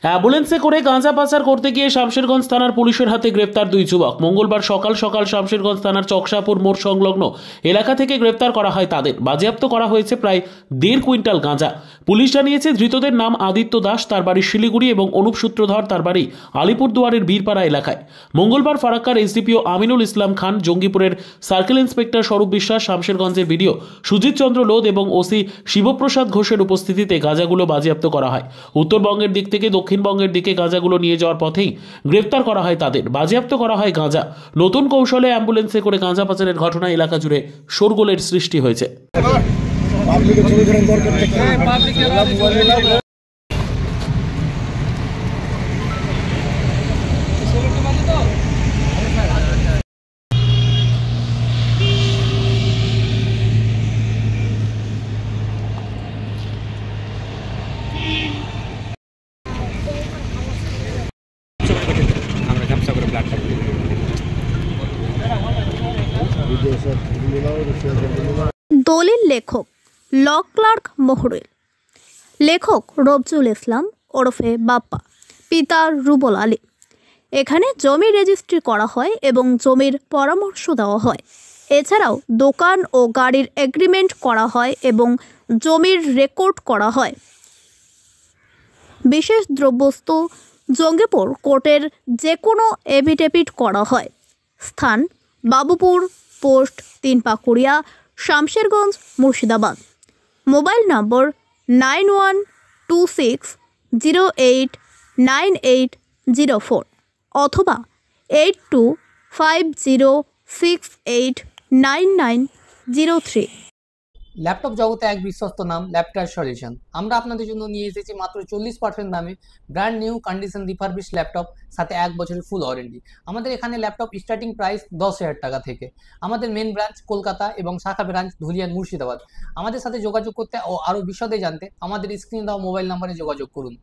অ্যাম্বুলেন্সে করে গাঁজা পাচার করতে গিয়ে শামশেরগঞ্জ থানার পুলিশের হাতে গ্রেপ্তার দুই যুবক। মঙ্গলবার সকাল সকাল শামশেরগঞ্জ থানার চকসাপুর মোড় সংলগ্ন এলাকা থেকে গ্রেপ্তার করা হয় তাদের। বাজেয়াপ্ত করা হয়েছে প্রায় 1.5 কুইন্টাল গাঁজা। পুলিশ জানিয়েছে ধৃতদের নাম আদিত্য দাস, তার বাড়ি শিলিগুড়ি, এবং অনুপ সূত্রধর, তার বাড়ি আলিপুরদুয়ারের বীরপাড়া এলাকায়। মঙ্গলবার ফারাক্কার SDPO Aminul Islam Khan, জঙ্গিপুরের circle inspector স্বরূপ বিশ্বাস, শামশেরগঞ্জের বিডিও সুজিত চন্দ্র লোধ এবং ওসি শিবপ্রসাদ ঘোষের উপস্থিতিতে গাঁজাগুলো বাজেয়াপ্ত করা হয়। উত্তরবঙ্গের দিক থেকে দক্ষিণবঙ্গের দিকে গাঁজাগুলো নিয়ে যাওয়ার পথেই গ্রেফতার করা হয় তাদের। বাজেয়াপ্ত করা হয় গাঁজা। নতুন কৌশলে অ্যাম্বুলেন্সে করে গাঁজা পাচারের ঘটনা এলাকা জুড়ে শোরগোলের সৃষ্টি হয়েছে। দলিল লেখক ল ক্লার্ক মহরুল, লেখক রবজুল ইসলাম ওরফে বাপ্পা, পিতা রুবল আলী। এখানে জমি রেজিস্ট্রি করা হয় এবং জমির পরামর্শ দেওয়া হয়। এছাড়াও দোকান ও গাড়ির এগ্রিমেন্ট করা হয় এবং জমির রেকর্ড করা হয়। বিশেষ দ্রব্যস্তু জঙ্গিপুর কোর্টের যে কোনো এফিডেভিট করা হয়। স্থান বাবুপুর, পোস্ট 3 পাকুড়িয়া, শামশেরগঞ্জ, মুর্শিদাবাদ। মোবাইল নম্বর 9126089804 অথবা 8250689903। ল্যাপটপ জগতে এক বিশ্বস্ত নাম ল্যাপটপ সলিউশন। আমরা আপনাদের জন্য নিয়ে এসেছি মাত্র 40% দামে brand new condition refurbish laptop, সাথে 1 বছরের ফুল ওয়ারেন্টি। আমাদের এখানে ল্যাপটপ স্টার্টিং প্রাইস 10,000 টাকা থেকে। আমাদের মেন ব্রাঞ্চ কলকাতা এবং শাখা ব্রাঞ্চ ধুলিয়ান, মুর্শিদাবাদ। আমাদের সাথে যোগাযোগ করতে ও আরও বিশদে জানতে আমাদের স্ক্রিনে দেওয়া মোবাইল নম্বরে যোগাযোগ করুন।